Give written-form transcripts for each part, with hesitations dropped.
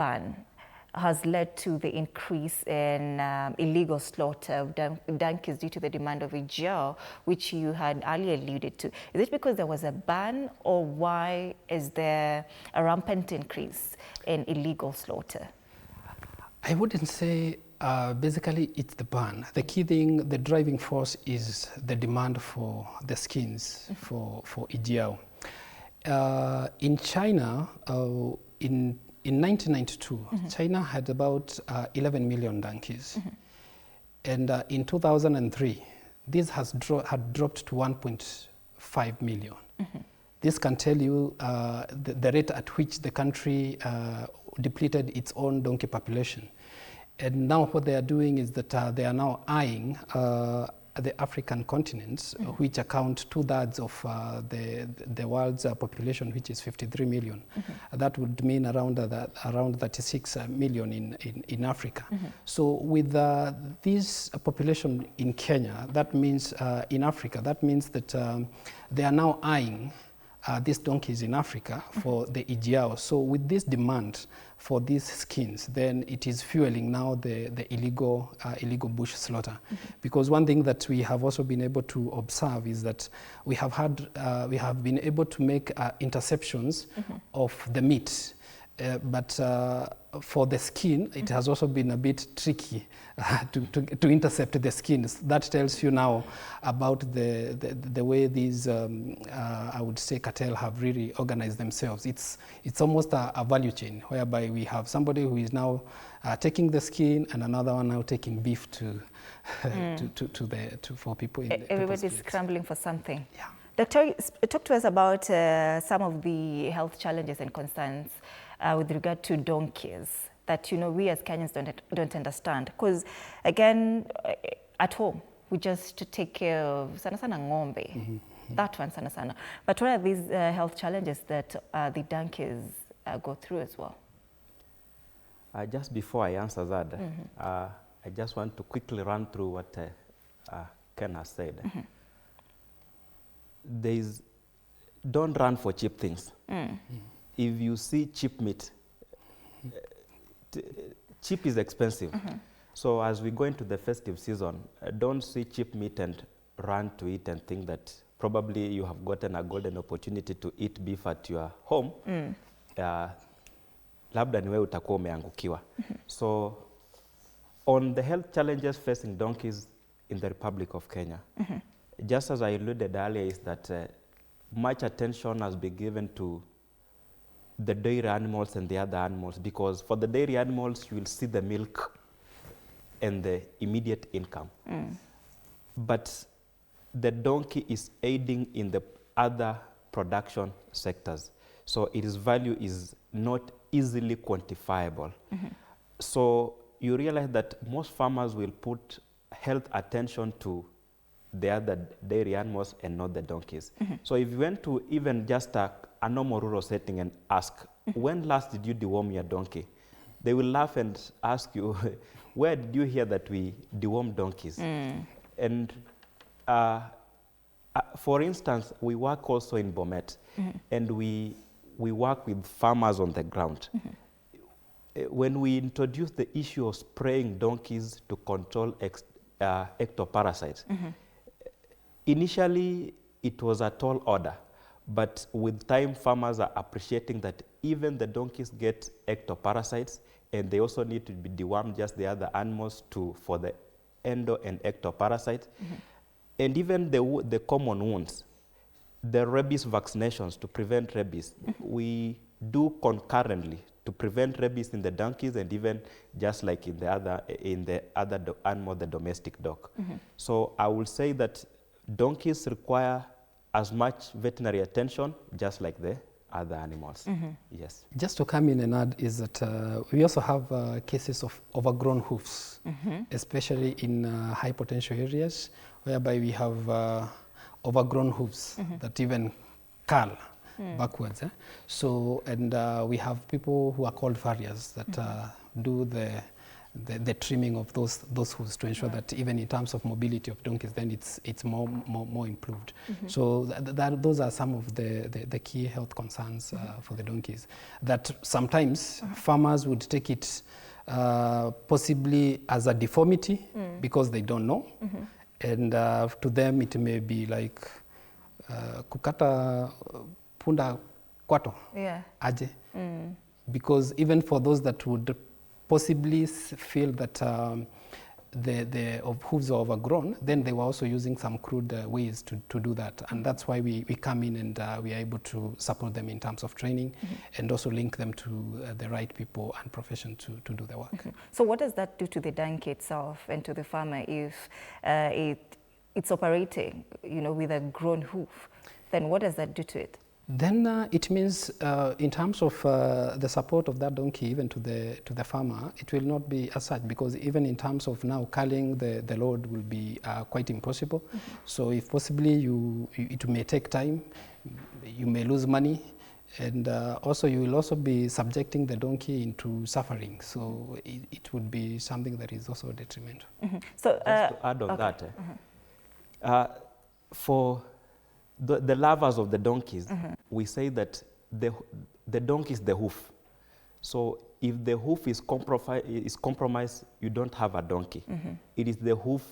ban has led to the increase in illegal slaughter of donkeys due to the demand of EGL, which you had earlier alluded to. Is it because there was a ban, or why is there a rampant increase in illegal slaughter? I wouldn't say basically it's the ban. The key thing, the driving force is the demand for the skins for EGL. In China, in 1992, China had about 11 million donkeys. And in 2003, this had dropped to 1.5 million. This can tell you the rate at which the country depleted its own donkey population. And now what they are doing is that they are now eyeing the African continents, which account 2/3 of the world's population, which is 53 million. That would mean around 36 million in Africa. So with this population in Kenya, that means in Africa, that means that they are now eyeing these donkeys in Africa for the EGL. So with this demand for these skins, then it is fueling now the illegal bush slaughter. Because one thing that we have also been able to observe is that we have been able to make interceptions of the meat. But for the skin, it has also been a bit tricky to intercept the skins. That tells you now about the way these, I would say, cartel have really organized themselves. It's almost a value chain, whereby we have somebody who is now taking the skin and another one now taking beef for people. Everybody's scrambling for something. Yeah. Doctor, talk to us about some of the health challenges and concerns with regard to donkeys that, you know, we as Kenyans don't understand. Because again, at home, we just take care of sana sana ng'ombe, that one sana sana. But what are these health challenges that the donkeys go through as well? Just before I answer that, I just want to quickly run through what Ken has said. Don't run for cheap things. If you see cheap meat, cheap is expensive. So as we go into the festive season, don't see cheap meat and run to it and think that probably you have gotten a golden opportunity to eat beef at your home. Labda niwe utakuwa umeangukiwa. So on the health challenges facing donkeys in the Republic of Kenya, just as I alluded earlier, is that much attention has been given to the dairy animals and the other animals, because for the dairy animals, you will see the milk and the immediate income. But the donkey is aiding in the other production sectors. So its value is not easily quantifiable. So you realize that most farmers will put health attention to the other dairy animals and not the donkeys. So if you went to even just a normal rural setting and ask, when last did you deworm your donkey? They will laugh and ask you, where did you hear that we deworm donkeys? And for instance, we work also in Bomet, and we work with farmers on the ground. When we introduced the issue of spraying donkeys to control ectoparasites, initially it was a tall order, but with time farmers are appreciating that even the donkeys get ectoparasites, and they also need to be dewormed just the other animals for the endo and ectoparasites. And even the common wounds, the rabies vaccinations to prevent rabies, we do concurrently to prevent rabies in the donkeys, and even just like in the other animal, the domestic dog. So I will say that donkeys require as much veterinary attention just like the other animals. Yes. Just to come in and add is that we also have cases of overgrown hoofs, especially in high potential areas, whereby we have overgrown hoofs that even curl backwards. So, and we have people who are called farriers that do the the trimming of those hooves to ensure that even in terms of mobility of donkeys, then it's more improved. So those are some of the key health concerns for the donkeys. That sometimes farmers would take it possibly as a deformity because they don't know, and to them it may be like kukata punda kwato aje, because even for those that would possibly feel that the hooves are overgrown, then they were also using some crude ways to do that. And that's why we come in and we are able to support them in terms of training and also link them to the right people and profession to do the work. So what does that do to the donkey itself and to the farmer if it's operating, with a grown hoof? Then what does that do to it? Then it means in terms of the support of that donkey even to the farmer, it will not be as such, because even in terms of now carrying the load will be quite impossible. So if possibly it may take time, you may lose money, and also you will also be subjecting the donkey into suffering. So it would be something that is also detrimental. So just to add on that, for the lovers of the donkeys, we say that the donkey is the hoof. So if the hoof is compromised, you don't have a donkey. It is the hoof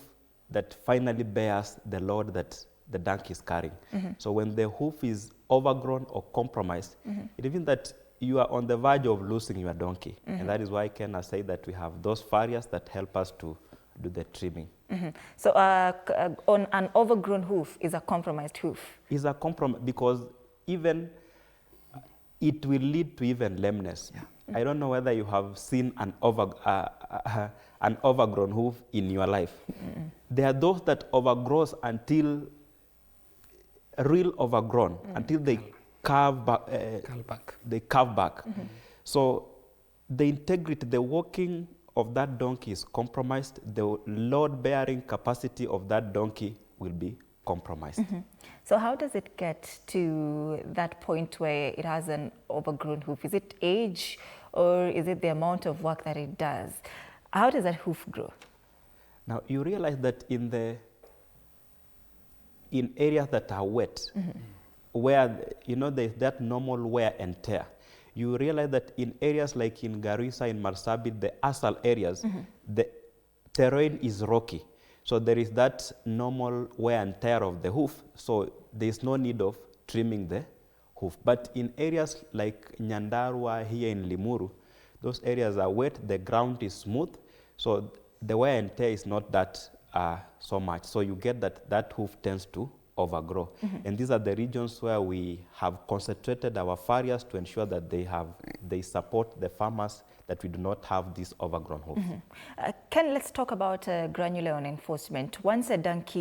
that finally bears the load that the donkey is carrying. So when the hoof is overgrown or compromised, it means that you are on the verge of losing your donkey. And that is why Ken has said that we have those farriers that help us to do the trimming. So on an overgrown hoof is a compromised hoof? Is a compromise, because even it will lead to even lameness. I don't know whether you have seen an overgrown hoof in your life. There are those that overgrows until real overgrown, until they curve back. They curve back. So the integrity, the walking of that donkey is compromised. The load-bearing capacity of that donkey will be compromised. So how does it get to that point where it has an overgrown hoof? Is it age, or is it the amount of work that it does? How does that hoof grow? Now you realize that in areas that are wet, where there's that normal wear and tear, you realize that in areas like in Garissa, in Marsabit, the asal areas, the terrain is rocky. So there is that normal wear and tear of the hoof, so there is no need of trimming the hoof. But in areas like Nyandarua, here in Limuru, those areas are wet, the ground is smooth, so the wear and tear is not that so much. So you get that hoof tends to overgrow. And these are the regions where we have concentrated our farriers to ensure that they support the farmers, that we do not have this overgrown hoof. Ken, let's talk about granular on enforcement. Once a donkey